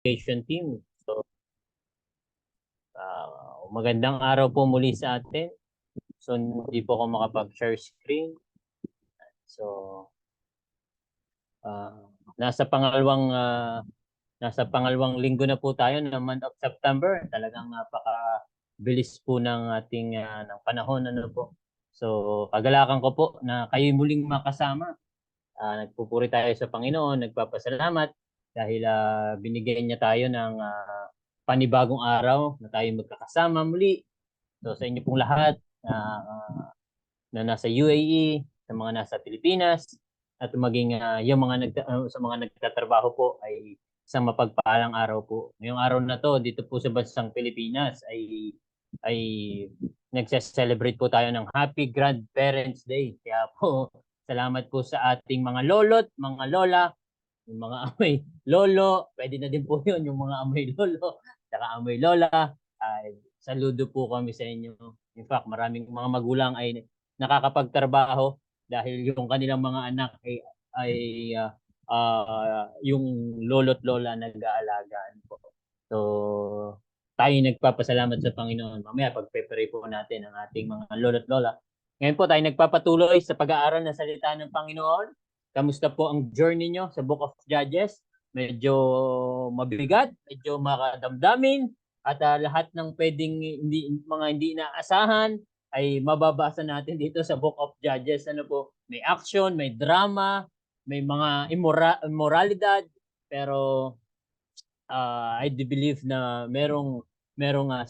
education team. So, magandang araw po muli sa atin. So, hindi po ako makapag-share screen. So, ah, nasa pangalawang nasa pangalawang linggo na po tayo ng month of September. Talagang napaka-bilis po ng ating ng panahon, ano po. So, kagalakan ko po na kayo muling makasama. Nagpupuri tayo sa Panginoon, nagpapasalamat dahil binigyan niya tayo ng panibagong araw na tayo magkakasama muli. So sa inyo pong lahat na nasa UAE, sa mga nasa Pilipinas, at maging yung sa mga nagtatrabaho po ay isang mapagpaalang araw po. Ngayong araw na to dito po sa bansang Pilipinas ay nagse-celebrate po tayo ng Happy Grandparents Day. Kaya po salamat po sa ating mga lolo't, mga lola, yung mga amoy lolo, pwede na din po yun, yung mga amoy lolo, saka amoy lola. Saludo po kami sa inyo. In fact, maraming mga magulang ay nakakapagtrabaho dahil yung kanilang mga anak ay yung lolo't lola nag-aalagaan po. So, tayo nagpapasalamat sa Panginoon. Mamaya pag-pray po natin ang ating mga lolo't lola. Ngayon po tayo nagpapatuloy sa pag-aaral ng salita ng Panginoon. Kamusta po ang journey nyo sa Book of Judges? Medyo mabigat, medyo makadamdamin, at lahat ng pwedeng mga hindi inaasahan ay mababasa natin dito sa Book of Judges. Ano po? May action, may drama, may mga immoralidad, pero I do believe na merong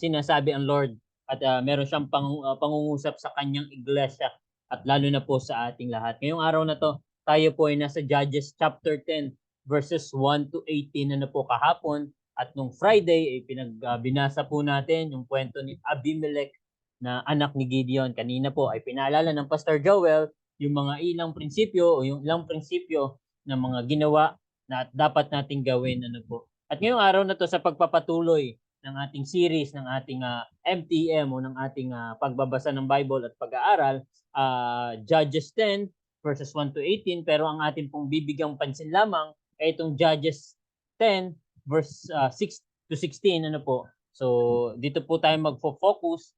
sinasabi ang Lord at meron siyang pangungusap sa kanyang iglesia at lalo na po sa ating lahat. Ngayong araw na to, tayo po ay nasa Judges chapter 10 verses 1 to 18 na po kahapon, at nung Friday ay binasa po natin yung kwento ni Abimelech na anak ni Gideon. Kanina po ay pinaalala ng Pastor Joel yung mga ilang prinsipyo o yung ilang prinsipyo ng mga ginawa na dapat nating gawin, ano po. At ngayong araw na to, sa pagpapatuloy ng ating series, ng ating MTM o ng ating pagbabasa ng Bible at pag-aaral, Judges 10 verses 1 to 18, pero ang ating pong bibigyang pansin lamang ay itong Judges 10 verse 6 to 16, ano po. So, dito po tayo magfo-focus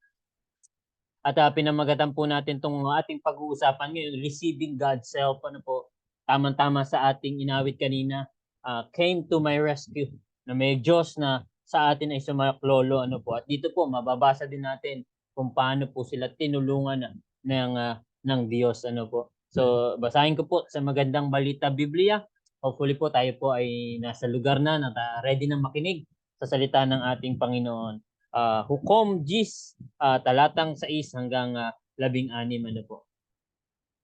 at pinamagatan po natin itong ating pag-uusapan ngayon, Receiving God's Help, ano po. Tamang-tama sa ating inawit kanina, Came to my rescue, na may Diyos na sa atin ay sumaklolo, ano po. At dito po mababasa din natin kung paano po sila tinulungan ng Diyos, ano po. So basahin ko po sa Magandang Balita Biblia. Hopefully po tayo po ay nasa lugar na ready na makinig sa salita ng ating Panginoon. Hukom Gis, talatang 6 hanggang 16, ano po.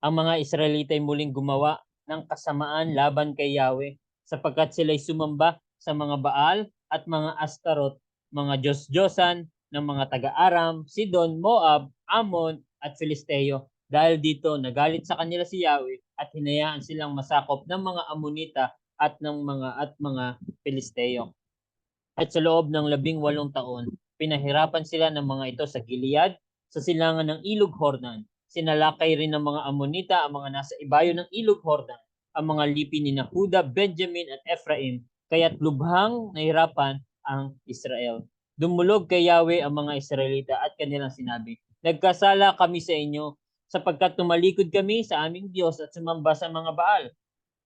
Ang mga Israelita ay muling gumawa ng kasamaan laban kay Yahweh, sapagkat sila'y sumamba sa mga Baal at mga Astarot, mga Diyos-Diyosan ng mga taga-Aram, Sidon, Moab, Ammon at Filisteo. Dahil dito nagalit sa kanila si Yahweh at hinayaan silang masakop ng mga Ammonita at mga Filisteo. At sa loob ng 18 taon, pinahirapan sila ng mga ito sa Gilead, sa silangan ng Ilog Hordan. Sinalakay rin ng mga Ammonita ang mga nasa ibayo ng Ilog Hordan, ang mga lipi ni Nahuda, Benjamin at Ephraim, kaya't lubhang nahirapan ang Israel. Dumulog kay Yahweh ang mga Israelita at kanilang sinabi, nagkasala kami sa inyo, sapagkat tumalikod kami sa aming Diyos at sumamba sa mga Baal.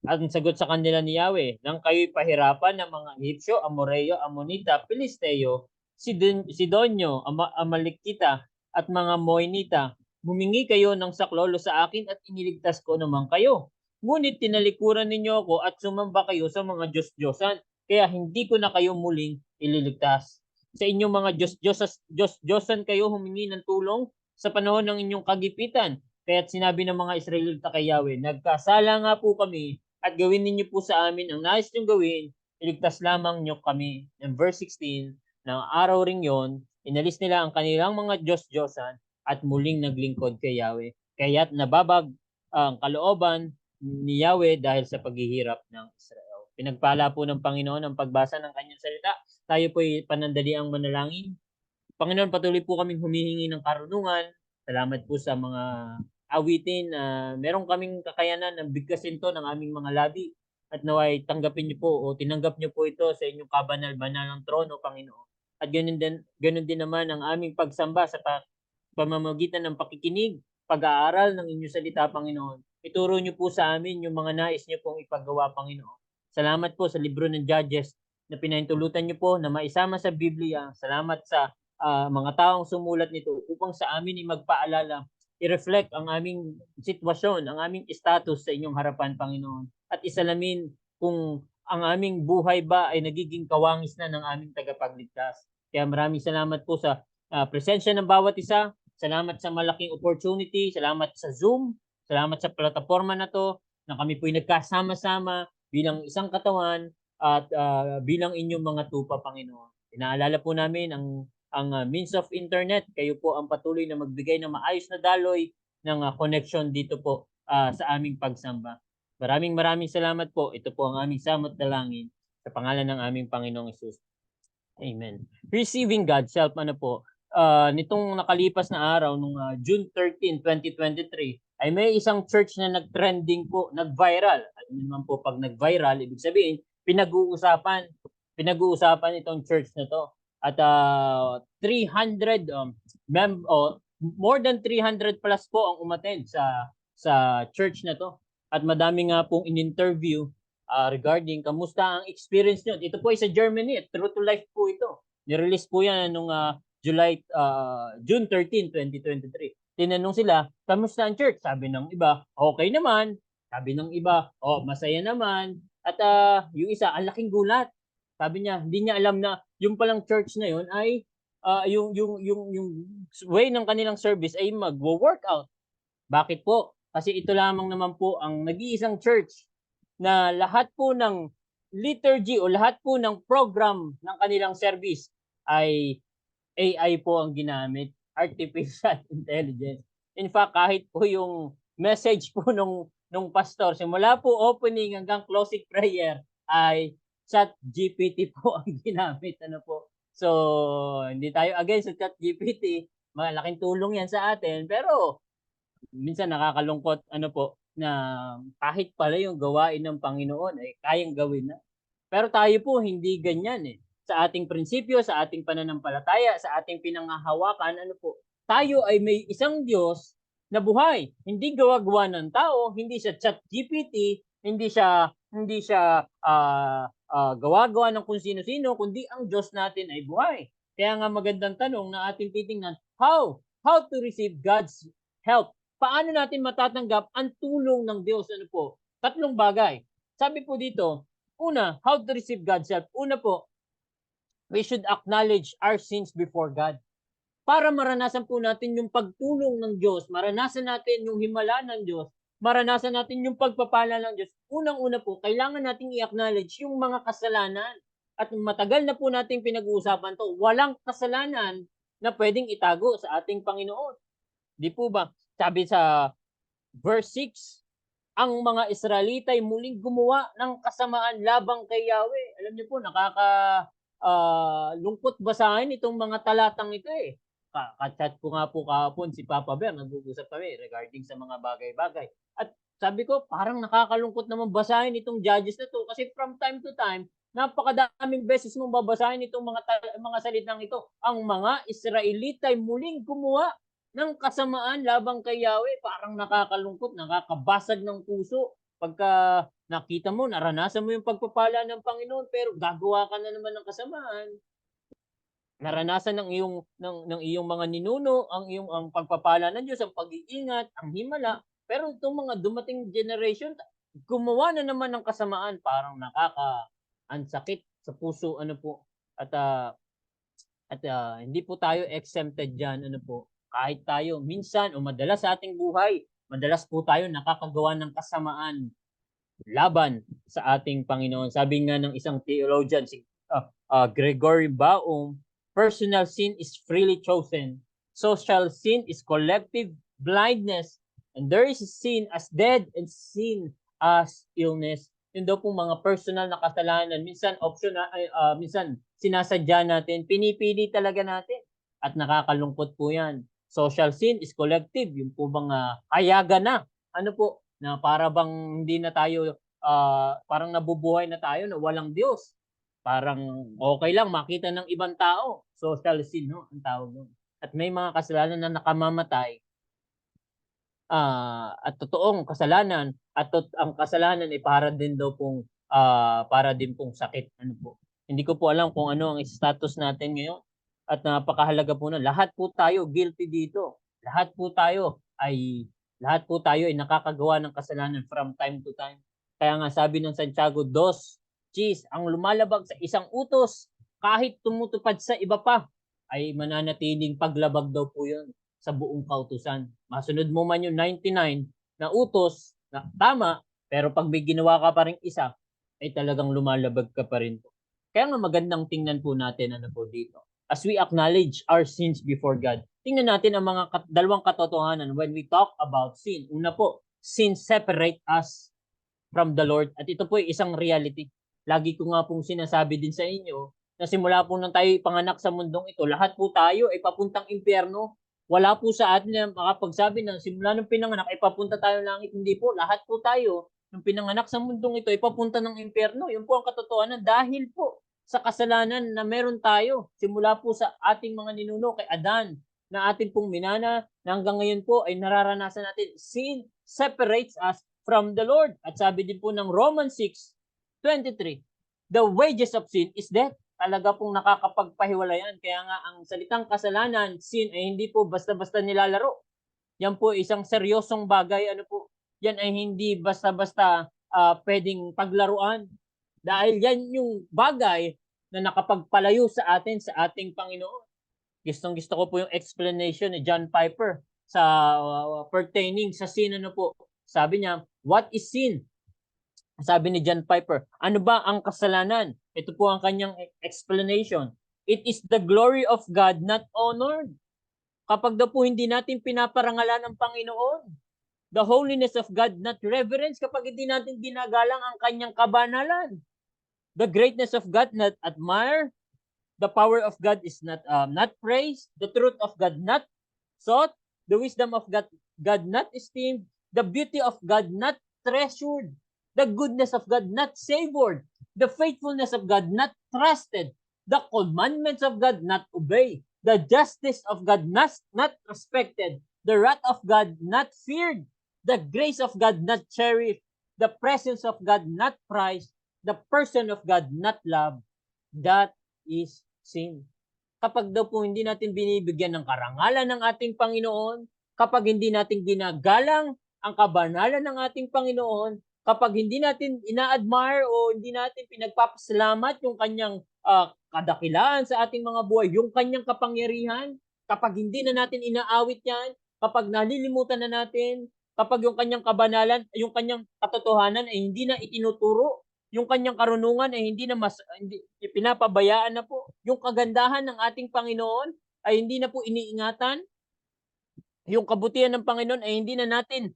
At ang sagot sa kanila ni Yahweh, nang kayo'y pahirapan ng mga Egyptyo, Amoreo, Amonita, Pilisteo, Sidonyo, Amalekita, at mga Moinita, humingi kayo ng saklolo sa akin at iniligtas ko naman kayo. Ngunit tinalikuran ninyo ako at sumamba kayo sa mga Diyos-Diyosan, kaya hindi ko na kayo muling ililigtas. Sa inyong mga Diyos-Diyosan kayo humingi ng tulong sa panahon ng inyong kagipitan. Kaya't sinabi ng mga Israelita kay Yahweh, nagkasala nga po kami at gawin ninyo po sa amin ang nais niyong gawin, iligtas lamang niyo kami. In verse 16, ng araw ring yon, inalis nila ang kanilang mga Diyos-Diyosan at muling naglingkod kay Yahweh. Kaya't nababag ang kalooban ni Yahweh dahil sa paghihirap ng Israel. Pinagpala po ng Panginoon ang pagbasa ng kanyang salita. Tayo po ay panandaliang manalangin. Panginoon, patuloy po kaming humihingi ng karunungan. Salamat po sa mga awitin na meron kaming kakayanan na bigkasin to ng aming mga labi at naway tanggapin niyo po o tinanggap niyo po ito sa inyong kabanal-banal ng trono, Panginoon. At ganun din naman ang aming pagsamba sa pamamagitan ng pakikinig, pag-aaral ng inyong salita, Panginoon. Ituro niyo po sa amin yung mga nais niyo pong ipagawa, Panginoon. Salamat po sa libro ng Judges na pinahintulutan niyo po na maisama sa Biblia. Salamat sa mga taong sumulat nito upang sa amin ay magpaalala, i-reflect ang aming sitwasyon, ang aming status sa inyong harapan, Panginoon. At isalamin kung ang aming buhay ba ay nagiging kawangis na ng aming tagapagligtas. Kaya maraming salamat po sa presensya ng bawat isa. Salamat sa malaking opportunity. Salamat sa Zoom. Salamat sa plataforma na to na kami po'y nagkasama-sama bilang isang katawan at bilang inyong mga tupa, Panginoon. Inaalala po namin ang means of internet. Kayo po ang patuloy na magbigay ng maayos na daloy ng connection dito po sa aming pagsamba. Maraming salamat po. Ito po ang aming samot dalangin sa pangalan ng aming Panginoong Hesus. Amen. Receiving God's help, ano po, nitong nakalipas na araw, nung June 13, 2023, ay may isang church na nag-trending po, nag-viral. Alam niyo naman po, pag nag-viral, ibig sabihin, pinag-uusapan itong church na to. At 300, more than 300 plus po ang umattend sa church na to. At madami nga pong in-interview regarding kamusta ang experience nyo. Ito po ay sa Germany, True to Life po ito. Nirelease po yan nung June 13, 2023. Tinanong sila, kamusta ang church? Sabi ng iba, okay naman. Sabi ng iba, masaya naman. At yung isa, ang laking gulat. Sabi niya, hindi niya alam na yung palang church na yun ay yung way ng kanilang service ay mag-workout. Bakit po? Kasi ito lamang naman po ang nag-iisang church na lahat po ng liturgy o lahat po ng program ng kanilang service ay AI po ang ginamit, artificial intelligence. In fact, kahit po yung message po nung pastor, simula po opening hanggang closing prayer ay ChatGPT po ang ginamit. Ano po? So, hindi tayo against sa ChatGPT. Malaking tulong yan sa atin. Pero, minsan nakakalungkot na kahit pala yung gawain ng Panginoon ay kayang gawin na. Pero tayo po hindi ganyan eh. Sa ating prinsipyo, sa ating pananampalataya, sa ating pinanghahawakan, tayo ay may isang Diyos na buhay. Hindi gawa-gawa ng tao, hindi siya ChatGPT, hindi siya gawa-gawa ng kung sino-sino, kundi ang Diyos natin ay buhay. Kaya nga magandang tanong na ating titingnan, how to receive God's help. Paano natin matatanggap ang tulong ng Diyos? Tatlong bagay. Sabi po dito, una, how to receive God's help. Una po, we should acknowledge our sins before God. Para maranasan po natin yung pagtulong ng Diyos, maranasan natin yung himala ng Diyos, maranasan natin yung pagpapala ng Diyos. Unang-una po, kailangan nating i-acknowledge yung mga kasalanan. At matagal na po nating pinag-uusapan to, walang kasalanan na pwedeng itago sa ating Panginoon. Di po ba? Sabi sa verse 6, ang mga Israelita ay muling gumawa ng kasamaan labang kay Yahweh. Alam niyo po, lungkot basahin itong mga talatang ito eh. Ka-chat ko nga po kahapon si Papa Bear, nag-uusap kami regarding sa mga bagay-bagay. At sabi ko, parang nakakalungkot naman basahin itong Judges na to kasi from time to time, napakadaming beses mong babasahin itong mga salitang ito. Ang mga Israelita ay muling gumawa ng kasamaan labang kay Yahweh. Parang nakakalungkot, nakakabasag ng puso pagka nakita mo, naranasan mo yung pagpapala ng Panginoon pero gagawa ka na naman ng kasamaan. Naranasan ng iyong mga ninuno ang pagpapala ng Diyos, ang pag-iingat, ang himala, pero itong mga dumating generation gumawa na naman ng kasamaan. Parang ansakit sa puso at hindi po tayo exempted diyan kahit tayo minsan o madalas sa ating buhay, madalas po tayo nakakagawa ng kasamaan laban sa ating Panginoon. Sabi nga ng isang theologian, si Gregory Baum, personal sin is freely chosen. Social sin is collective blindness. And there is sin as death and sin as illness. Yun daw pong mga personal na kasalanan. Minsan minsan sinasadya natin, pinipili talaga natin. At nakakalungkot po yan. Social sin is collective. Yung po bang hayagan na. Na para bang hindi na tayo parang nabubuhay na tayo na walang Diyos. Parang okay lang makita ng ibang tao. Social sin, no? Ang tawag doon. At may mga kasalanan na nakamamatay at totoong kasalanan at ang kasalanan ay para din pong sakit. Ano po? Hindi ko po alam kung ano ang status natin ngayon at napakahalaga po na lahat po tayo guilty dito. Lahat po tayo ay nakakagawa ng kasalanan from time to time. Kaya nga sabi ng Santiago 2:10, ang lumalabag sa isang utos kahit tumutupad sa iba pa ay mananatiling paglabag daw po 'yon sa buong kautusan. Masunod mo man yung 99 na utos na tama, pero pag may ginawa ka pa rin isa, ay talagang lumalabag ka pa rin po. Kaya nga magandang tingnan po natin ano po dito. As we acknowledge our sins before God, tingnan natin ang mga dalawang katotohanan when we talk about sin. Una po, sin separate us from the Lord. At ito po ay isang reality. Lagi ko nga pong sinasabi din sa inyo na simula po nang tayo ipanganak sa mundong ito, lahat po tayo ay papuntang impyerno. Wala po sa atin na makapagsabi na simula nung pinanganak ay papunta tayo langit. Hindi po, lahat po tayo nung pinanganak sa mundong ito ay papunta ng impyerno. Yun po ang katotohanan dahil po sa kasalanan na meron tayo simula po sa ating mga ninuno kay Adan na ating pong minana na hanggang ngayon po ay nararanasan natin. Sin separates us from the Lord. At sabi din po ng Romans 6:23, the wages of sin is death. Talaga pong nakakapagpahiwalayan. Kaya nga ang salitang kasalanan, sin, ay hindi po basta-basta nilalaro. Yan po isang seryosong bagay. Ano po? Yan ay hindi basta-basta pwedeng paglaruan. Dahil yan yung bagay na nakapagpalayo sa atin, sa ating Panginoon. Gustong-gusto ko po yung explanation ni John Piper sa pertaining sa sin. Ano po? Sabi niya, what is sin? Sabi ni John Piper, ano ba ang kasalanan? Ito po ang kanyang explanation. It is the glory of God not honored. Kapag daw po hindi natin pinaparangalan ang Panginoon, the holiness of God not reverence, kapag hindi natin ginagalang ang kanyang kabanalan, the greatness of God not admire, the power of God is not praised, the truth of God not sought, the wisdom of God not esteemed, the beauty of God not treasured, the goodness of God not savored, the faithfulness of God not trusted, the commandments of God not obeyed, the justice of God not respected, the wrath of God not feared, the grace of God not cherished, the presence of God not prized, the person of God not loved. That is sin. Kapag daw po hindi natin binibigyan ng karangalan ng ating Panginoon, kapag hindi natin ginagalang ang kabanalan ng ating Panginoon, kapag hindi natin ina-admire o hindi natin pinagpapasalamat yung kanyang kadakilaan sa ating mga buhay, yung kanyang kapangyarihan, kapag hindi na natin inaawit yan, kapag nalilimutan na natin, kapag yung kanyang kabanalan, yung kanyang katotohanan ay hindi na itinuturo, yung kanyang karunungan ay hindi pinapabayaan na po, yung kagandahan ng ating Panginoon ay hindi na po iniingatan, yung kabutihan ng Panginoon ay hindi na natin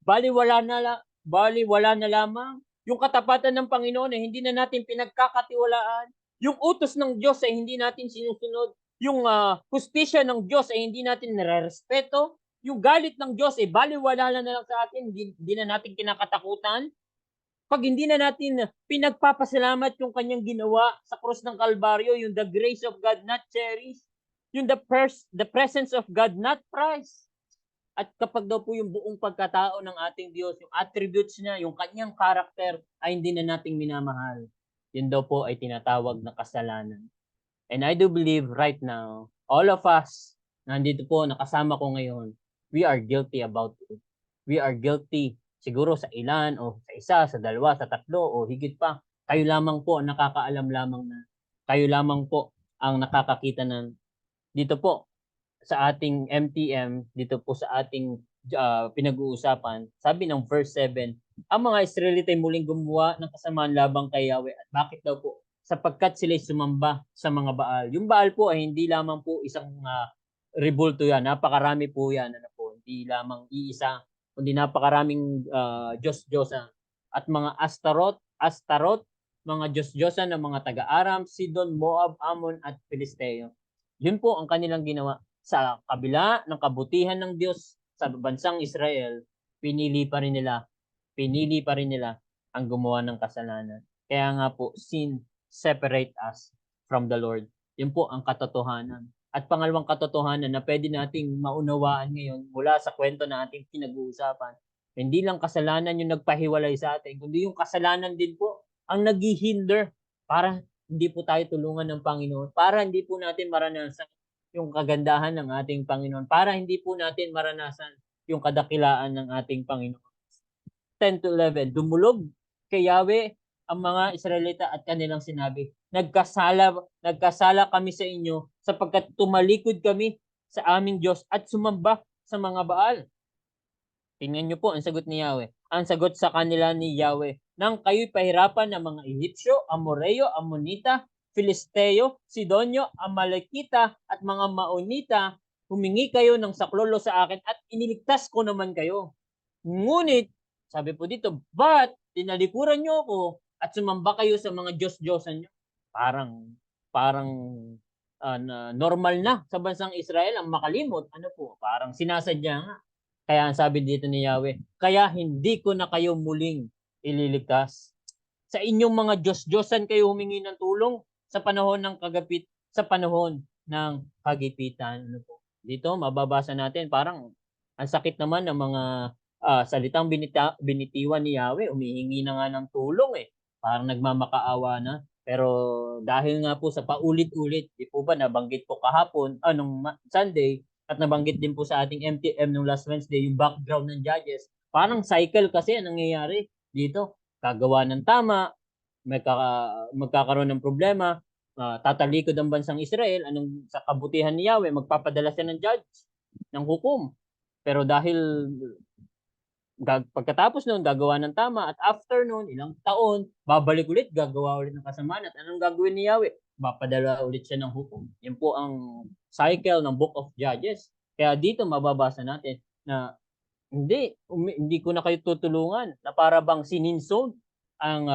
baliwala na lamang. Yung katapatan ng Panginoon ay hindi na natin pinagkakatiwalaan. Yung utos ng Diyos ay hindi natin sinusunod. Yung hustisya ng Diyos ay hindi natin nirerespeto. Yung galit ng Diyos ay baliwala na lang sa atin, hindi na natin kinakatakutan. Pag hindi na natin pinagpapasalamat yung kanyang ginawa sa krus ng Kalbaryo, yung the grace of God not cherished, yung the presence of God not prized. At kapag daw po yung buong pagkatao ng ating Diyos, yung attributes niya, yung kanyang karakter ay hindi na nating minamahal, yun daw po ay tinatawag na kasalanan. And I do believe right now, all of us, nandito po, nakasama ko ngayon, we are guilty about it. We are guilty siguro sa ilan o sa isa, sa dalawa, sa tatlo o higit pa. Kayo lamang po ang nakakaalam lamang na. Kayo lamang po ang nakakakita ng dito po sa ating MTM, dito po sa ating pinag-uusapan, sabi ng verse 7, ang mga Israelite ay muling gumawa ng kasamaan labang kay Yahweh. At bakit daw po? Sapagkat sila'y sumamba sa mga Baal. Yung Baal po ay hindi lamang po isang rebulto yan. Napakarami po yan. Ano po? Hindi lamang iisa, kundi napakaraming Diyos-Diyosan. At mga Astarot, mga Diyos-Diyosan ng mga taga-Aram, Sidon, Moab, Ammon at Filisteo. Yun po ang kanilang ginawa. Sa kabila ng kabutihan ng Diyos sa bansang Israel, pinili pa rin nila ang gumawa ng kasalanan. Kaya nga po, sin separate us from the Lord. Yun po ang katotohanan. At pangalawang katotohanan na pwede nating maunawaan ngayon mula sa kwento na ating pinag-uusapan, hindi lang kasalanan yung nagpahiwalay sa atin, kundi yung kasalanan din po ang naghihinder para hindi po tayo tulungan ng Panginoon, para hindi po natin maranasan yung kagandahan ng ating Panginoon, para hindi po natin maranasan yung kadakilaan ng ating Panginoon. 10 to 11, dumulog kay Yahweh ang mga Israelita at kanilang sinabi, nagkasala kami sa inyo sapagkat tumalikod kami sa aming Diyos at sumamba sa mga Baal. Tingnan niyo po ang sagot ni Yahweh. Ang sagot sa kanila ni Yahweh, nang kayo'y pahirapan ng mga Ehipsyo, Amoreo, Ammonita, Filisteo, Sidonyo, Amalekita at mga Maonita, humingi kayo ng saklolo sa akin at iniligtas ko naman kayo. Ngunit, sabi po dito, but tinalikuran niyo ako at sumamba kayo sa mga Diyos-Diyosan niyo. Parang normal na sa bansang Israel ang makalimot. Ano po? Parang sinasadya nga. Kaya ang sabi dito ni Yahweh, kaya hindi ko na kayo muling ililigtas. Sa inyong mga Diyos-Diyosan kayo humingi ng tulong sa panahon ng sa panahon ng kagipitan. Ano po? Dito mababasa natin parang ang sakit naman ng mga salitang binitiwan ni Yahweh, humihingi na nga ng tulong Parang nagmamakaawa na. Pero dahil nga po sa paulit-ulit, di po ba nabanggit po kahapon, nung Sunday, at nabanggit din po sa ating MTM nung last Wednesday, yung background ng Judges. Parang cycle kasi ang nangyayari dito. Kagawa ng tama, magkakaroon ng problema, tatalikod ang bansang Israel, sa kabutihan ni Yahweh, magpapadala siya ng judge, ng hukom. Pero dahil pagkatapos noon, gagawa ng tama, at after noon, ilang taon, babalik ulit, gagawa ulit ng kasamaan. At anong gagawin ni Yahweh? Mapadala ulit siya ng hukom. Yan po ang cycle ng Book of Judges. Kaya dito mababasa natin na hindi ko na kayo tutulungan, na para bang sininson ang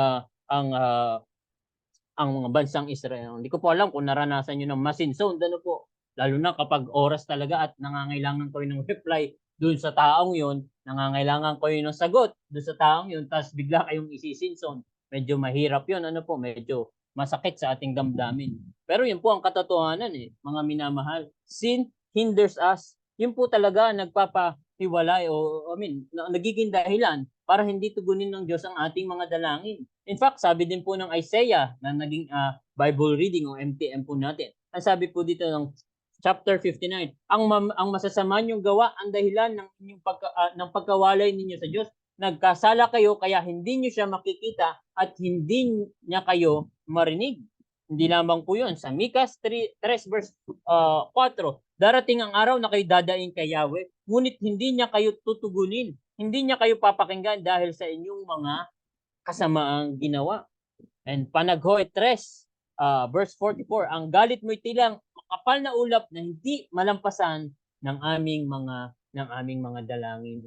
mga bansang Israel. Hindi ko po alam kung naranasan niyo ng masinson, ano po. Lalo na kapag oras talaga at nangangailangan kayo ng reply doon sa taong yun, nangangailangan kayo ng sagot doon sa taong yun, tapos bigla kayong isisinson. Medyo mahirap yun, ano po, medyo masakit sa ating damdamin. Pero yun po ang katotohanan mga minamahal. Sin hinders us. Yun po talaga nagpapahiwalay nagiging dahilan para hindi tugunin ng Diyos ang ating mga dalangin. In fact, sabi din po ng Isaiah na naging Bible reading o MTM po natin. Ang sabi po dito ng chapter 59, ang masasama niyong gawa ang dahilan ng inyong ng pagkawalay ninyo sa Diyos. Nagkasala kayo kaya hindi niyo siya makikita at hindi niya kayo marinig. Hindi lamang po yun. Sa Mikas 3 verse 4, darating ang araw na kayo dadaing kay Yahweh, ngunit hindi niya kayo tutugunin. Hindi niya kayo papakinggan dahil sa inyong mga kasamaang ginawa. And Panaghoy 3, verse 44, ang galit mo'y tilang makapal na ulap na hindi malampasan ng aming mga dalangin.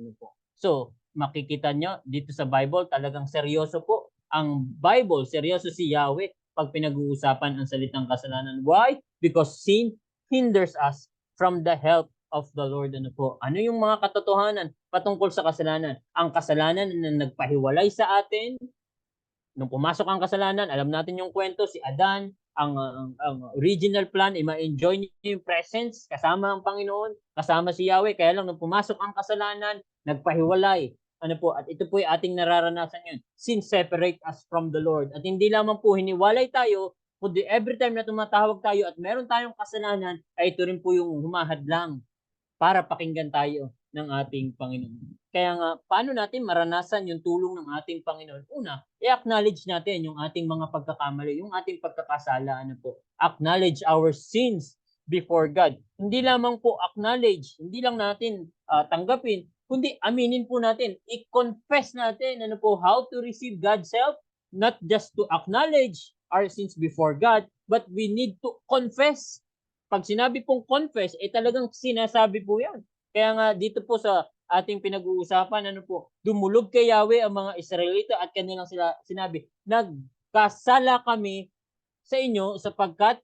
So, makikita nyo dito sa Bible, talagang seryoso po ang Bible, seryoso si Yahweh pag pinag-uusapan ang salitang kasalanan. Why? Because sin hinders us from the help of the Lord. Ano yung mga katotohanan patungkol sa kasalanan? Ang kasalanan na nagpahiwalay sa atin. Nung pumasok ang kasalanan, alam natin yung kwento, si Adan, ang original plan, ma-enjoy niya yung presence, kasama ang Panginoon, kasama si Yahweh. Kaya lang, nung pumasok ang kasalanan, nagpahiwalay. At ito po yung ating nararanasan yun. Sin separate us from the Lord. At hindi lamang po hiniwalay tayo, kundi every time na tumatawag tayo at meron tayong kasalanan, ay ito rin po yung humahadlang para pakinggan tayo ng ating Panginoon. Kaya nga, paano natin maranasan yung tulong ng ating Panginoon? Una, i-acknowledge natin yung ating mga pagkakamali, yung ating pagkakasala. Acknowledge our sins before God. Hindi lamang po acknowledge, hindi lang natin tanggapin, kundi aminin po natin, i-confess natin how to receive God's help, not just to acknowledge our sins before God, but we need to confess. Pag sinabi pong confess, talagang sinasabi po yan. Kaya nga dito po sa ating pinag-uusapan, dumulog kay Yahweh ang mga Israelita at kanilang sinabi, nagkasala kami sa inyo sapagkat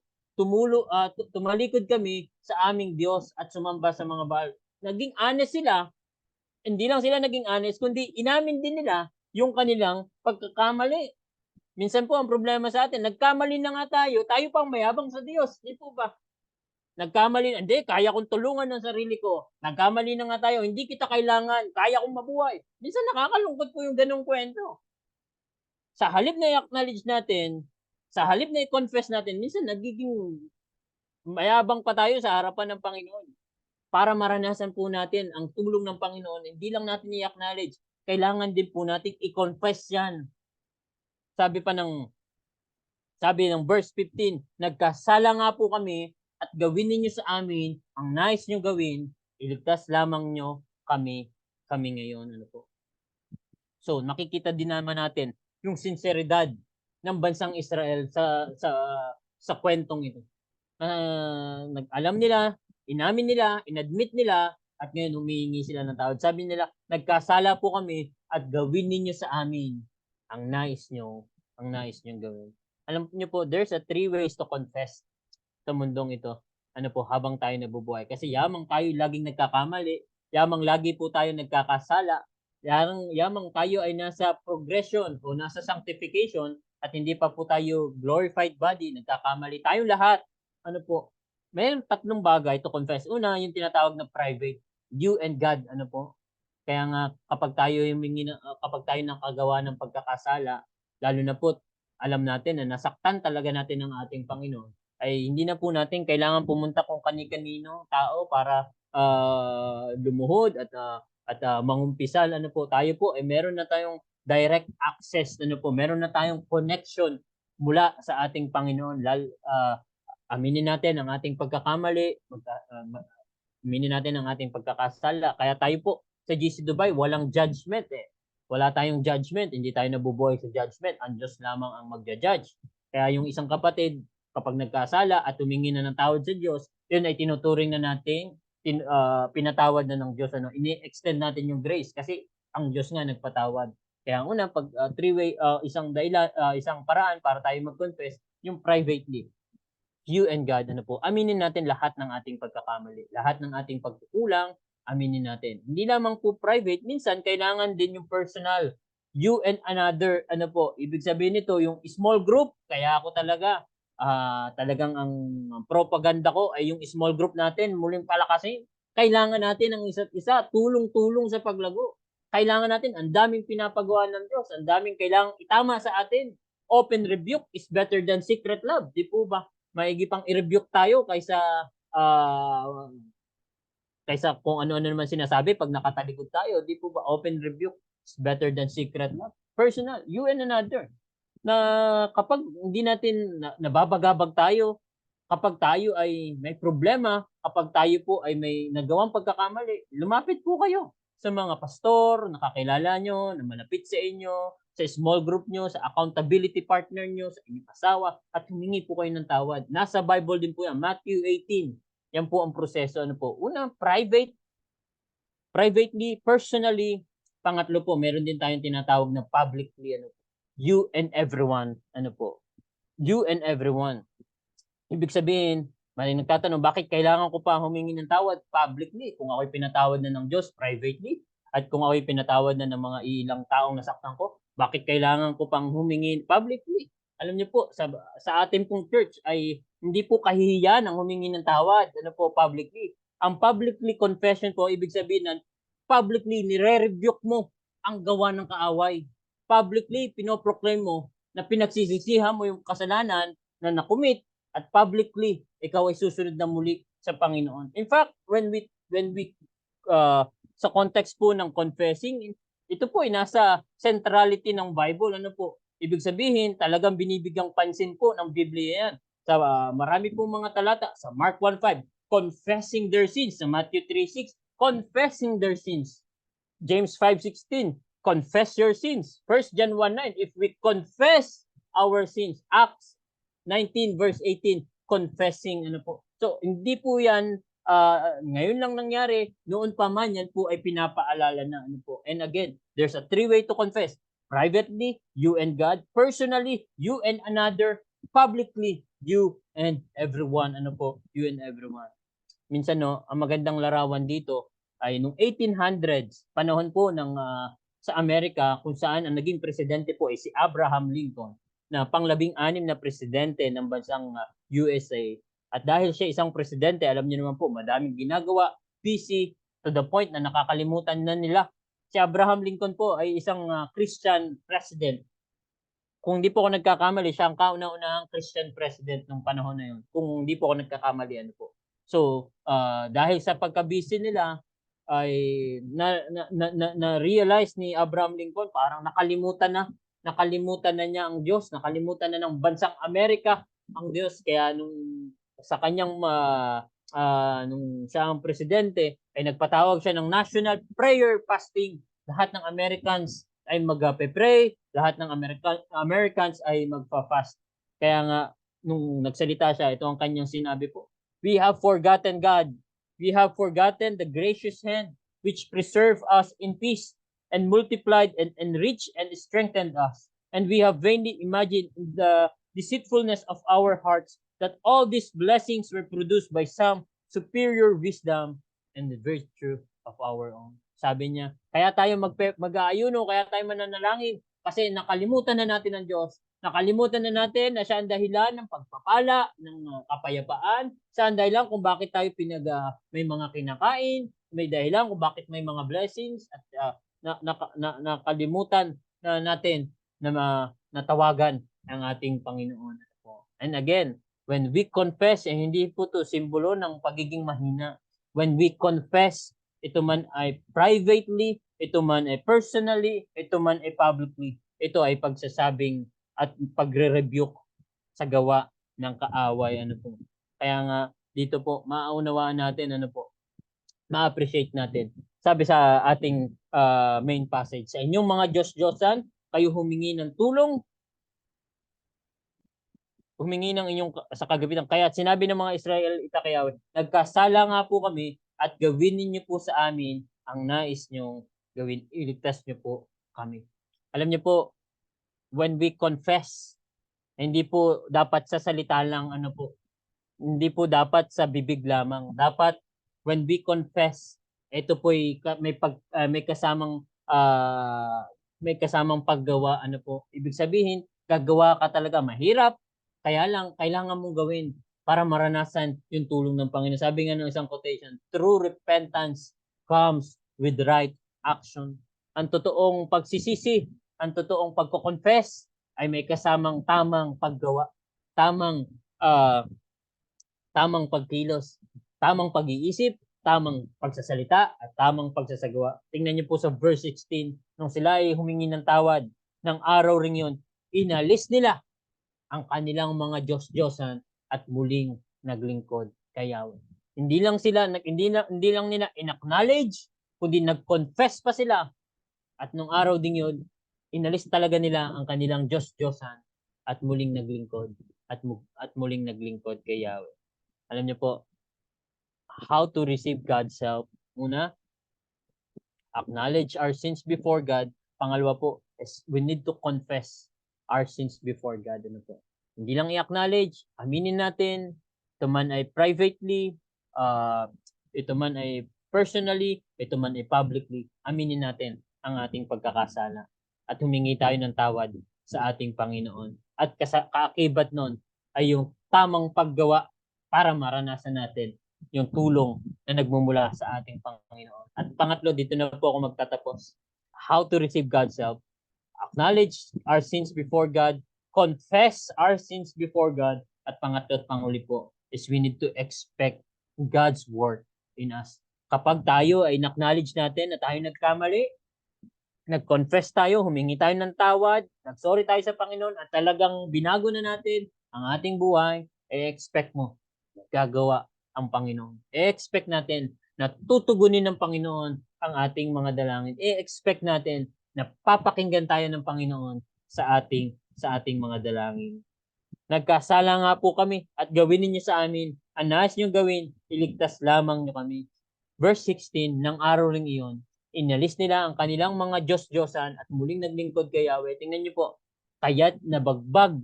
tumalikod kami sa aming Diyos at sumamba sa mga Baal. Naging honest sila, hindi lang sila naging honest, kundi inamin din nila yung kanilang pagkakamali. Minsan po ang problema sa atin, nagkamali na nga tayo pang mayabang sa Diyos, di po ba? Nagkamali, hindi, kaya kong tulungan ang sarili ko. Nagkamali na nga tayo, hindi kita kailangan, kaya kong mabuhay. Minsan nakakalungkot po yung ganung kwento. Sa halip na i-acknowledge natin, sa halip na i-confess natin, minsan nagiging mayabang pa tayo sa harapan ng Panginoon. Para maranasan po natin ang tulong ng Panginoon, hindi lang natin i-acknowledge, kailangan din po natin i-confess yan. Sabi ng verse 15, nagkasala nga po kami at gawin ninyo sa amin ang nais nyo gawin, iligtas lamang nyo kami ngayon. Ano po? So, nakikita din naman natin yung sinseridad ng bansang Israel sa kwentong ito. Alam nila, inamin nila, inadmit nila, at ngayon humihingi sila ng tawad. Sabi nila, nagkasala po kami at gawin ninyo sa amin ang nais nyo gawin. Alam niyo po, there's a 3 ways to confess sa mundong ito. Ano po, habang tayo nabubuhay. Kasi yamang tayo laging nagkakamali, yamang lagi po tayo nagkakasala, yamang tayo ay nasa progression o nasa sanctification at hindi pa po tayo glorified body, nagkakamali tayong lahat. Ano po, mayroong 3 bagay to confess. Una, yung tinatawag na private, you and God, ano po. Kaya nga kapag tayo nakagawa ng pagkakasala, lalo na po alam natin na nasaktan talaga natin ang ating Panginoon, ay hindi na po natin kailangan pumunta kung kani-kanino tao para lumuhod at mangumpisal. Ano po, tayo po ay meron na tayong direct access, ano po, meron na tayong connection mula sa ating Panginoon. Aminin natin ang ating pagkakamali, aminin natin ang ating pagkakasala. Kaya tayo po sa GC Dubai, walang judgment eh. Wala tayong judgment, hindi tayo nabubuhay sa judgment. Ang Diyos lamang ang magja-judge. Kaya yung isang kapatid, kapag nagkasala at humingi na ng tawad sa Diyos, yun ay tinuturing na natin, pinatawad na ng Diyos. Ini-extend natin yung grace kasi ang Diyos nga nagpatawad. Kaya ang una, pag isang paraan para tayo mag-confess, yung privately. You and God, ano po, aminin natin lahat ng ating pagkakamali, lahat ng ating pagkukulang, aminin natin. Hindi lamang po private, minsan kailangan din yung personal. You and another, ano po, ibig sabihin nito, yung small group, kaya ako talagang ang propaganda ko ay yung small group natin, muling palakasin. Kailangan natin ang isa't isa, tulong-tulong sa paglago. Kailangan natin, ang daming pinapagawa ng Diyos, ang daming kailangang itama sa atin. Open rebuke is better than secret love, di po ba? Maigi pang i-rebuke tayo kaysa kung ano-ano naman sinasabi pag nakatalikod tayo. Di po ba, open rebuke is better than secret love? Personal, you and another. Na kapag hindi natin nababagabag tayo, kapag tayo ay may problema, kapag tayo po ay may nagawang pagkakamali, lumapit po kayo sa mga pastor, nakakilala nyo, na malapit sa inyo, sa small group nyo, sa accountability partner nyo, sa inyong asawa, at humingi po kayo ng tawad. Nasa Bible din po yan, Matthew 18. Yan po ang proseso. Ano po? Una, privately, personally. Pangatlo po, meron din tayong tinatawag na publicly. Ano po? You and everyone. Ano po? You and everyone. Ibig sabihin, may nagtatanong, bakit kailangan ko pa humingi ng tawad publicly kung ako'y pinatawad na ng Diyos privately? At kung ako'y pinatawad na ng mga ilang taong nasaktan ko, bakit kailangan ko pang humingi publicly? Alam niyo po, sa ating pong church ay hindi po kahihiyan ang humingi ng tawad, ano po, publicly. Ang publicly confession po, ibig sabihin na publicly nire-rebuke mo ang gawa ng kaaway. Publicly, pinoproclaim mo na pinagsisisihan mo yung kasalanan na nakumit at publicly ikaw ay susunod na muli sa Panginoon. In fact, when we sa context po ng confessing, ito po ay nasa centrality ng Bible. Ano po? Ibig sabihin, talagang binibigyang pansin po ng Biblia yan. Sa marami pong mga talata, sa Mark 1:5, confessing their sins. Sa Matthew 3:6, confessing their sins. James 5:16, confess your sins. 1 John 1:9, if we confess our sins. Acts 19 verse 18, confessing, ano po. So, hindi po yan ngayon lang nangyari, noon pa man yan po ay pinapaalala na, ano po. And again, there's a 3 way to confess. Privately, you and God. Personally, you and another. Publicly, you and everyone. Ano po, you and everyone. Minsan, no, ang magandang larawan dito ay nung 1800s, panahon po ng sa Amerika kung saan ang naging presidente po ay si Abraham Lincoln na pang-16 na presidente ng bansang USA. At dahil siya isang presidente, alam niyo naman po, madaming ginagawa, busy, to the point na nakakalimutan na nila. Si Abraham Lincoln po ay isang Christian president. Kung hindi po ako nagkakamali, siya ang kauna-unahang Christian president nung panahon na yun. Kung hindi po ako nagkakamali, ano po. So, dahil sa pagka-busy nila, ay na-realize ni Abraham Lincoln, parang nakalimutan na niya ang Diyos, nakalimutan na ng bansang Amerika ang Diyos. Kaya nung sa kanyang nung siya ang presidente, ay nagpatawag siya ng National Prayer Fasting. Lahat ng Americans ay magpe-pray, lahat ng Americans ay magpa-fast. Kaya nga, nung nagsalita siya, ito ang kanyang sinabi po. We have forgotten God. We have forgotten the gracious hand which preserved us in peace and multiplied and enriched and strengthened us. And we have vainly imagined the deceitfulness of our hearts that all these blessings were produced by some superior wisdom and the virtue of our own. Sabi niya, kaya tayo mag-aayuno, kaya tayo mananalangin kasi nakalimutan na natin ang Diyos. Nakalimutan na natin na siya ang dahilan ng pagpapala, ng kapayapaan. Siya ang dahilan kung bakit tayo may mga kinakain, may dahilan kung bakit may mga blessings at nakalimutan na natin na natawagan ang ating Panginoon. And again, when we confess, hindi po to simbolo ng pagiging mahina. When we confess, ito man ay privately, ito man ay personally, ito man ay publicly. Ito ay pagsasabing at pagre-rebuke sa gawa ng kaaway. Kaya nga dito po maaunawaan natin, ma-appreciate natin. Sabi sa ating main passage, sa inyong mga Diyos-Diyosan, kayo humingi ng tulong, humingi ng inyong sa kagabitan. Kaya sinabi ng mga Israelita kay Yahweh, nagkasala nga po kami at gawin niyo po sa amin ang nais niyong gawin. Iligtas niyo po kami. Alam niyo po, when we confess, hindi po dapat sa salita lang, hindi po dapat sa bibig lamang. Dapat when we confess, ito po may kasamang paggawa, ibig sabihin, gagawa ka talaga mahirap, kaya lang kailangan mong gawin para maranasan yung tulong ng Panginoon. Sabi nga ng isang quotation, true repentance comes with right action. Ang totoong pagsisisi, ang totoong pagko-confess ay may kasamang tamang paggawa, tamang pagkilos, tamang pag-iisip, tamang pagsasalita, at tamang pagsasagawa. Tingnan niyo po sa verse 16, nung sila ay humingi ng tawad ng araw ring yun, inalis nila ang kanilang mga Diyos-Diyosan at muling naglingkod kay Yahweh. Hindi lang nila in-acknowledge, kundi nag-confess pa sila. At nung araw din yun, inalis talaga nila ang kanilang Diyos-Diyosan at muling naglingkod at muling naglingkod kay Yahweh. Alam niyo po, how to receive God's help. Una, acknowledge our sins before God. Pangalawa po, is we need to confess our sins before God. Hindi lang i-acknowledge, aminin natin, ito man ay privately, ito man ay personally, ito man ay publicly, aminin natin ang ating pagkakasala at humingi tayo ng tawad sa ating Panginoon. At kaakibat nun ay yung tamang paggawa para maranasan natin yung tulong na nagmumula sa ating Panginoon. At pangatlo, dito na po ako magtatapos. How to receive God's help. Acknowledge our sins before God, confess our sins before God, at pangatlo at panguli po is we need to expect God's work in us. Kapag tayo ay acknowledge natin na tayo nagkamali, nag-confess tayo, humingi tayo ng tawad, nag-sorry tayo sa Panginoon at talagang binago na natin ang ating buhay, expect mo, gagawa ang Panginoon. Expect natin na tutugunin ng Panginoon ang ating mga dalangin. Expect natin na papakinggan tayo ng Panginoon sa ating mga dalangin. Nagkasala nga po kami at gawin niyo sa amin ang nais niyong gawin, iligtas lamang niyo kami. Verse 16, ng araw ring iyon, inalis nila ang kanilang mga Diyos-Diyosan at muling naglingkod kay Yahweh. Tingnan niyo po, kaya't nabagbag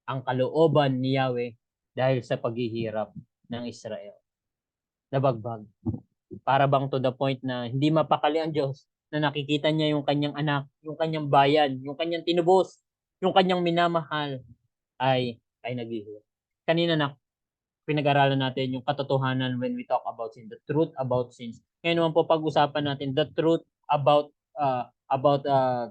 ang kalooban ni Yahweh dahil sa paghihirap ng Israel. Nabagbag. Para bang to the point na hindi mapakali ang Diyos na nakikita niya yung kanyang anak, yung kanyang bayan, yung kanyang tinubos, yung kanyang minamahal ay naghihirap. Kanina na pinag-aralan natin yung katotohanan when we talk about sin, the truth about sins. Ngayon naman po pag-usapan natin the truth about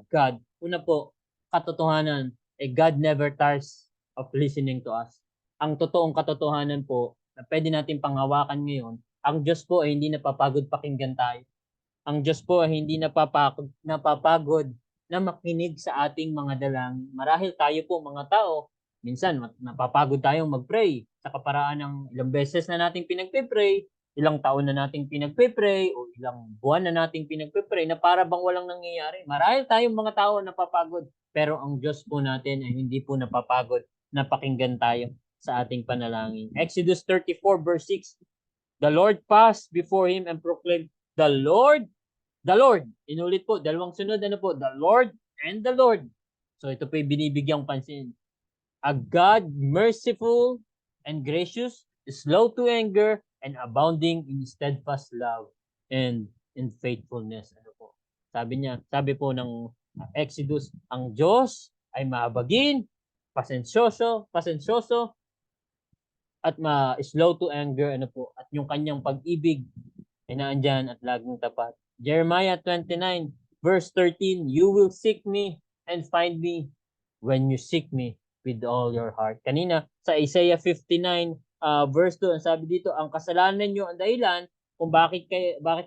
God. Una po, katotohanan, God never tires of listening to us. Ang totoong katotohanan po na pwede natin panghawakan ngayon, ang Diyos po ay hindi napapagod pakinggan tayo. Ang Diyos po ay hindi napapagod na makinig sa ating mga dalangin. Marahil tayo po mga tao, minsan napapagod tayong mag-pray sa kaparaan ng ilang beses na nating pinagpe-pray, ilang taon na nating pinagpe-pray, o ilang buwan na nating pinagpe-pray na para bang walang nangyayari. Marahil tayong mga tao napapagod, pero ang Diyos po natin ay hindi po napapagod na pakinggan tayo sa ating panalangin. Exodus 34 verse 6, the Lord passed before him and proclaimed, the Lord. Inulit po, dalawang sunod, ano po? The Lord and the Lord. So ito po yung binibigyang pansin. A God merciful and gracious, slow to anger, and abounding in steadfast love and in faithfulness. Ano po? Sabi po ng Exodus, ang Diyos ay mahabagin, pasensyoso, at slow to anger, ano po, at yung kanyang pag-ibig ay naandyan at laging tapat. Jeremiah 29 verse 13, you will seek me and find me when you seek me with all your heart. Kanina sa Isaiah 59 verse 2, ang sabi dito, ang kasalanan niyo ang dahilan kung bakit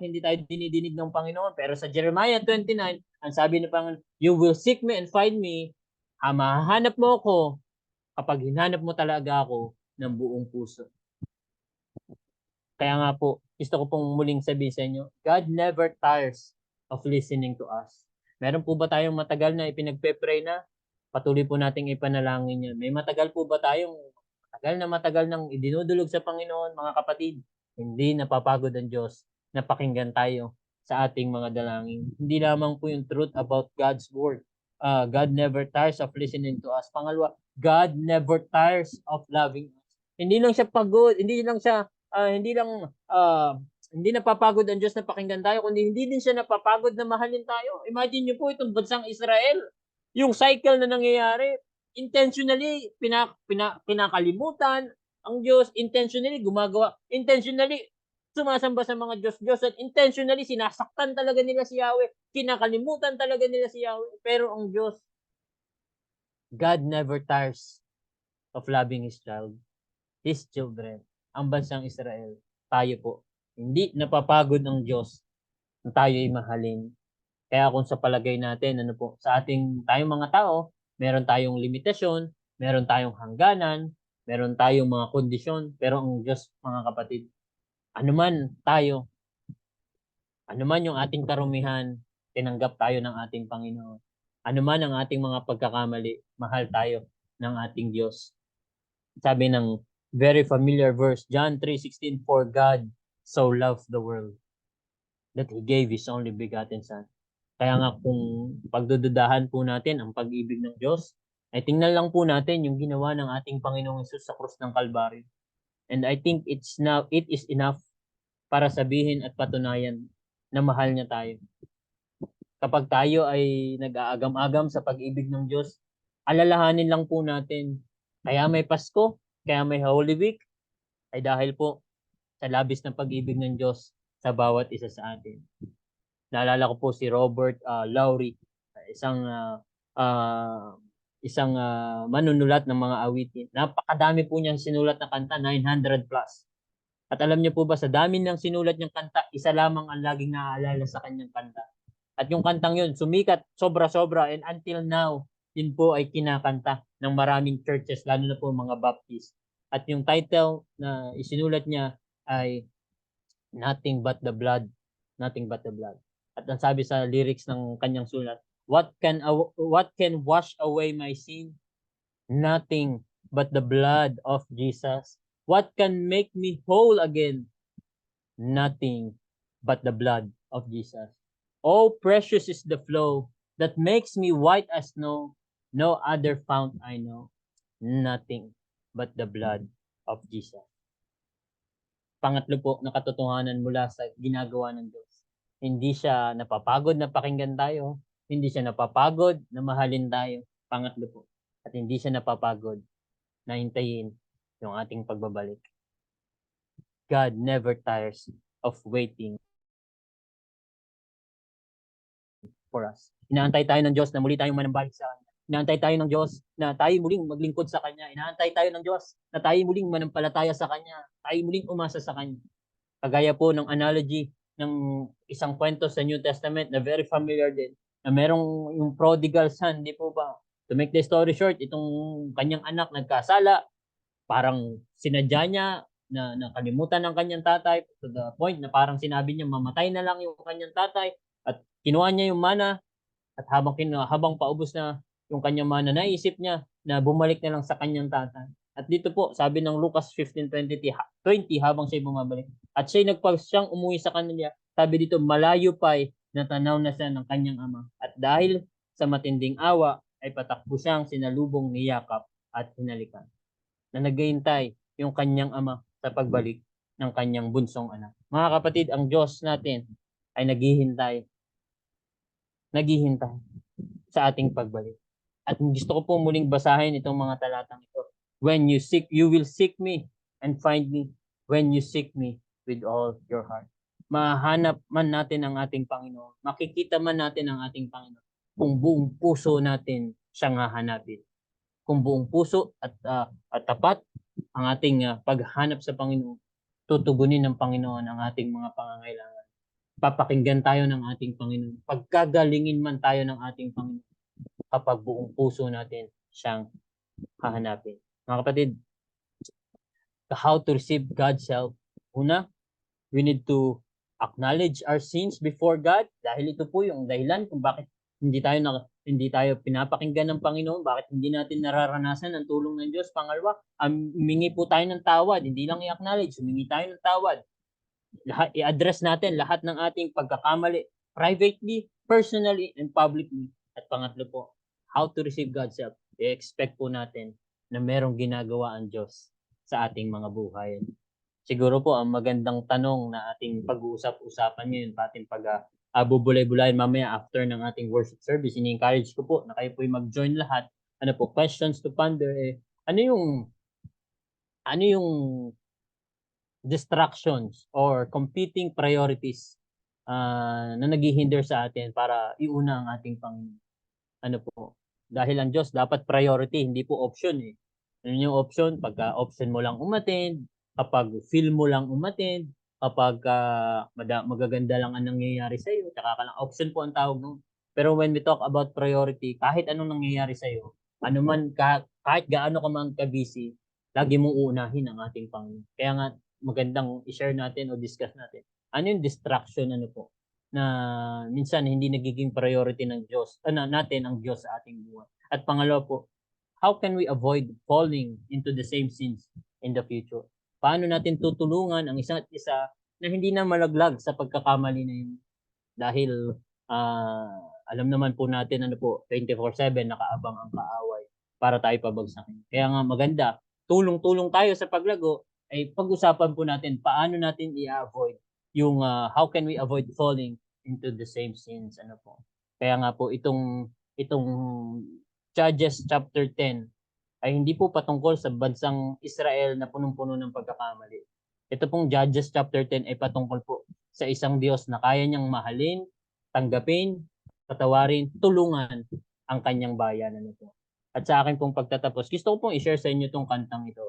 hindi tayo dinidinig ng Panginoon. Pero sa Jeremiah 29, ang sabi ng Panginoon, you will seek me and find me. Mahahanap mo ako kapag hinanap mo talaga ako ng buong puso. Kaya nga po, gusto ko pong muling sabihin sa inyo, God never tires of listening to us. Meron po ba tayong matagal na ipinagpe-pray na? Patuloy po nating ipanalangin yan. May matagal po ba tayong matagal nang idinudulog sa Panginoon, mga kapatid? Hindi napapagod ang Diyos na pakinggan tayo sa ating mga dalangin. Hindi lamang po yung truth about God's word. God never tires of listening to us. Pangalawa, God never tires of loving us. Hindi lang siya pagod, hindi napapagod ang Diyos na pakinggan tayo, kundi hindi din siya napapagod na mahalin tayo. Imagine niyo po itong bansang Israel, yung cycle na nangyayari, intentionally pinakalimutan ang Diyos, intentionally sumasamba sa mga Diyos at intentionally sinasaktan talaga nila si Yahweh, kinakalimutan talaga nila si Yahweh. Pero ang Diyos, God never tires of loving His children, ang bansang Israel, tayo po. Hindi napapagod ng Diyos na tayo ay mahalin. Kaya kung sa palagay natin, sa tayong mga tao, meron tayong limitasyon, meron tayong hangganan, meron tayong mga kondisyon, pero ang Diyos, mga kapatid, anuman yung ating karumihan, tinanggap tayo ng ating Panginoon. Anuman ang ating mga pagkakamali, mahal tayo ng ating Diyos. Sabi ng very familiar verse, John 3:16, for God so loved the world that He gave His only begotten Son. Kaya nga kung pagdududahan po natin ang pag-ibig ng Diyos, ay tingnan lang po natin yung ginawa ng ating Panginoong Hesus sa krus ng Kalbaryo. And I think it is enough para sabihin at patunayan na mahal niya tayo. Kapag tayo ay nag-aagam-agam sa pag-ibig ng Diyos, alalahanin lang po natin, kaya may Pasko, kaya may Holy Week, ay dahil po sa labis ng pag-ibig ng Diyos sa bawat isa sa atin. Naalala ko po si Robert Lowry, isang manunulat ng mga awitin. Napakadami po niyang sinulat na kanta, 900 plus. At alam niyo po ba, sa dami ng sinulat niyang kanta, isa lamang ang laging naaalala sa kanyang kanta. At yung kantang yun, sumikat sobra-sobra, and until now, yun po ay kinakanta ng maraming churches, lalo na po mga Baptist. At yung title na isinulat niya ay Nothing But the Blood. Nothing But the Blood. At ang sabi sa lyrics ng kanyang sulat, what can wash away my sin? Nothing but the blood of Jesus. What can make me whole again? Nothing but the blood of Jesus. Oh, precious is the flow that makes me white as snow. No other fount I know. Nothing but the blood of Jesus. Pangatlo po na katotohanan mula sa ginagawa ng Diyos. Hindi siya napapagod na pakinggan tayo. Hindi siya napapagod na mahalin tayo. Pangatlo po. At hindi siya napapagod na hintayin yung ating pagbabalik. God never tires of waiting for us. Inaantay tayo ng Diyos na muli tayong manambalik sa Kanya. Inaantay tayo ng Diyos na tayo muling maglingkod sa Kanya. Inaantay tayo ng Diyos na tayo muling manampalataya sa Kanya. Tayo muling umasa sa Kanya. Kagaya po ng analogy ng isang kwento sa New Testament na very familiar din, na merong yung prodigal son, di po ba? To make the story short, itong kanyang anak nagkasala, parang sinadya niya na nakalimutan ng kanyang tatay to the point na parang sinabi niya mamatay na lang yung kanyang tatay at kinuha niya yung mana at habang paubos na yung kanyang mana, naisip niya na bumalik na lang sa kanyang tatay. At dito po, sabi ng Lucas 15:20 habang siya bumabalik. At siya siyang umuwi sa kanila. Sabi dito, malayo pa natanaw na siya ng kanyang ama. At dahil sa matinding awa, ay patakbo siyang sinalubong ni Yakap at hinalikan. Na naghihintay yung kanyang ama sa pagbalik ng kanyang bunsong anak. Mga kapatid, ang Diyos natin ay naghihintay sa ating pagbalik. At gusto ko po muling basahin itong mga talatang ito. When you seek, you will seek me and find me when you seek me with all your heart. Mahanap man natin ang ating Panginoon. Makikita man natin ang ating Panginoon kung buong puso natin siyang hahanapin. Kung buong puso at tapat ang ating paghanap sa Panginoon, tutugunin ng Panginoon ang ating mga pangangailangan. Papakinggan tayo ng ating Panginoon. Pagkagalingin man tayo ng ating Panginoon kapag buong puso natin siyang hahanapin. Mga kapatid, how to receive God's help? Una, we need to acknowledge our sins before God dahil ito po yung dahilan kung bakit hindi tayo pinapakinggan ng Panginoon, bakit hindi natin nararanasan ang tulong ng Diyos. Pangalawa, humingi po tayo ng tawad, hindi lang i-acknowledge, humingi tayo ng tawad. I-address natin lahat ng ating pagkakamali, privately, personally, and publicly. At pangatlo po, how to receive God's help. I-expect po natin na merong ginagawa ang Diyos sa ating mga buhay. Siguro po, ang magandang tanong na ating pag-uusap-usapan ngayon, ating bubulay-bulayin mamaya after ng ating worship service, ini-encourage ko po na kayo po mag-join lahat. Ano po, questions to ponder, ano yung distractions or competing priorities na naghihinder sa atin para iuna ang ating Panginoon. Ano po? Dahil ang Diyos dapat priority, hindi po option eh. Ano yung option? Pagka option mo lang umattend, kapag feel mo lang umattend, kapag magaganda lang ang nangyayari sa iyo, tsaka ka lang option po ang tawag nun. Pero when we talk about priority, kahit anong nangyayari sa iyo, ano man kahit gaano ka man ka-busy, lagi mong uunahin ang ating Panginoon. Kaya nga magandang i-share natin o discuss natin. Ano yung distraction po na minsan hindi nagiging priority ng Diyos, natin ang Diyos sa ating buhay. At pangalawa po, how can we avoid falling into the same sins in the future? Paano natin tutulungan ang isa't isa na hindi na malaglag sa pagkakamali na yun? Dahil alam naman po natin 24/7 nakaabang ang kaaway para tayo pabagsakin. Kaya nga maganda, tulong-tulong tayo sa paglago, ay pag-usapan po natin paano natin i-avoid yung how can we avoid falling into the same sins po. Kaya nga po itong Judges chapter 10 ay hindi po patungkol sa bansang Israel na punong-puno ng pagkakamali. Ito pong Judges chapter 10 ay patungkol po sa isang Diyos na kaya niyang mahalin, tanggapin, patawarin, tulungan ang kanyang bayan po. At sa akin pong pagtatapos, gusto ko pong i-share sa inyo itong kantang ito.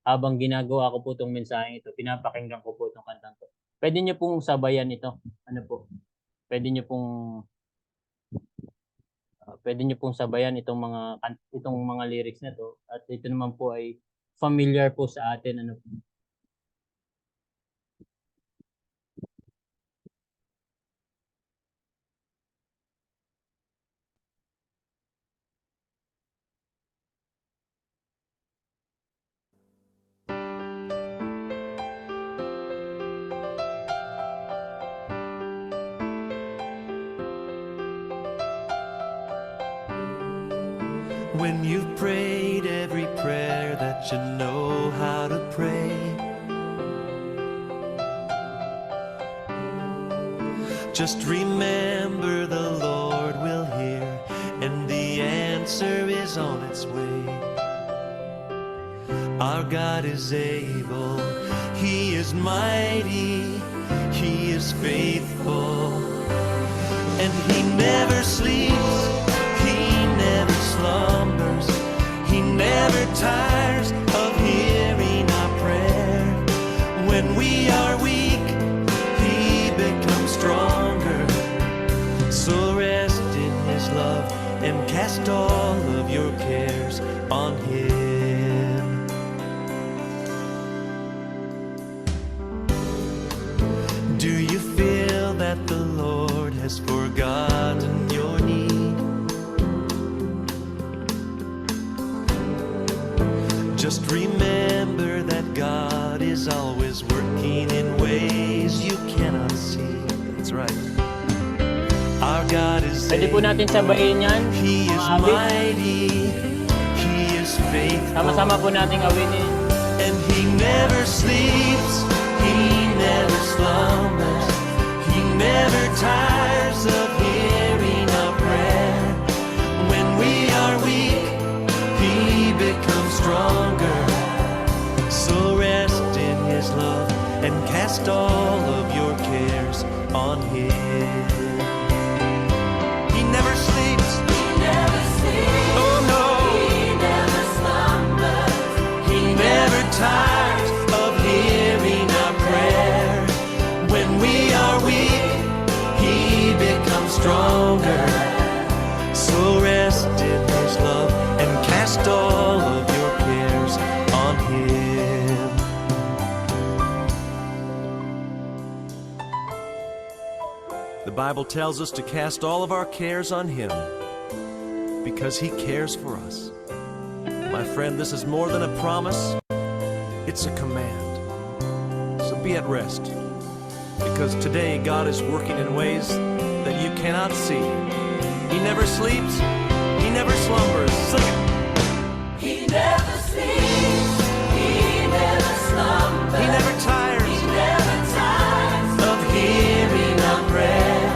Habang ginagawa ko po itong mensahe ito, pinapakinggan ko po itong kantang ito. Pwede niyo pong sabayan ito. Pwede niyo pong sabayan itong mga lyrics na to. At ito naman po ay familiar po sa atin po. When you've prayed every prayer that you know how to pray, Just remember the Lord will hear, and the answer is on its way. Our God is able, He is mighty, He is faithful, and He never sleeps, He never slumbers, He never tires of hearing our prayer. When we are weak, He becomes stronger. So rest in His love and cast all of your cares on Him. Do you feel that the Lord has forgotten your need? Just remember that God is always working in ways you cannot see. That's right. Our God is Pwede po able, natin sabayin yan. He is mga awit. mighty, He is faithful, Sama-sama po nating awitin. and He never sleeps, He never slumbers, He never tires of hearing our prayer. When we are weak, He becomes stronger. So rest in His love and cast all of your cares on Him. He never sleeps. Oh no. He never tires of hearing our prayer. When we are weak, He becomes stronger. So rest in His love and cast all of your cares on Him. The Bible tells us to cast all of our cares on Him because He cares for us. My friend, this is more than a promise, it's a command. So be at rest, because today God is working in ways that you cannot see. He never sleeps, He never slumbers. Sing it. He never sleeps, He never slumbers, He never tires He never tires of hearing our prayer.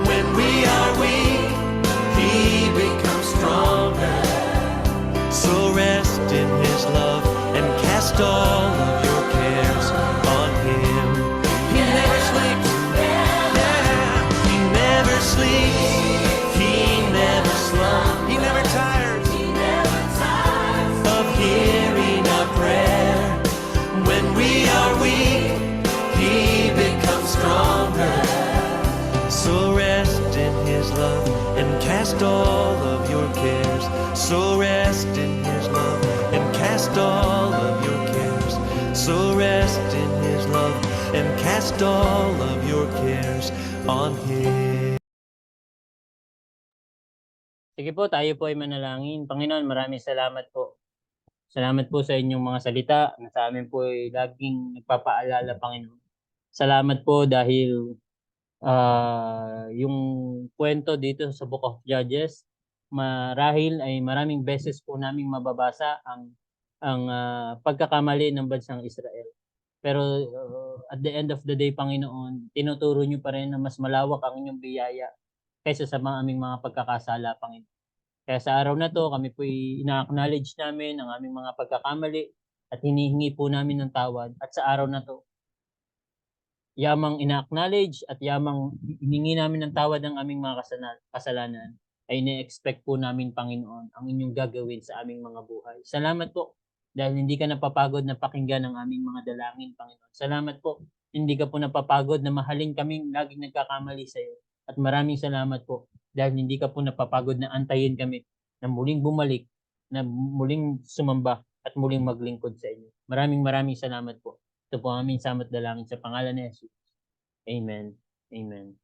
When we are weak, He becomes stronger. So rest in His love and cast all of your cares on Him. He never sleeps. Yeah. He never sleeps. He never slumbers. He never tires He never tires of hearing our prayer. When we are weak, He becomes stronger. So rest in His love and cast all of your cares. So rest in His love and cast all of your cares. So rest in His love and cast all of your cares on Him. Sige po, tayo po ay manalangin. Panginoon, maraming salamat po. Salamat po sa inyong mga salita na sa amin po ay laging nagpapaalala, Panginoon. Salamat po dahil yung kwento dito sa Book of Judges, marahil ay maraming beses po naming mababasa ang pagkakamali ng bansang Israel. Pero at the end of the day, Panginoon, tinuturo niyo pa rin na mas malawak ang inyong biyaya kaysa sa aming mga pagkakasala, Panginoon. Kaya sa araw na to, kami po ina-acknowledge namin ang aming mga pagkakamali at hinihingi po namin ng tawad. At sa araw na to, yamang ina-acknowledge at yamang hiningi namin ng tawad ng aming mga kasalanan, ay ine-expect po namin, Panginoon, ang inyong gagawin sa aming mga buhay. Salamat po dahil hindi ka napapagod na pakinggan ang aming mga dalangin, Panginoon. Salamat po, hindi ka po napapagod na mahalin kaming laging nagkakamali sa iyo. At maraming salamat po dahil hindi ka po napapagod na antayin kami na muling bumalik, na muling sumamba at muling maglingkod sa inyo. Maraming salamat po. Ito po ang aming salamat dalangin sa pangalan ni Jesus. Amen. Amen.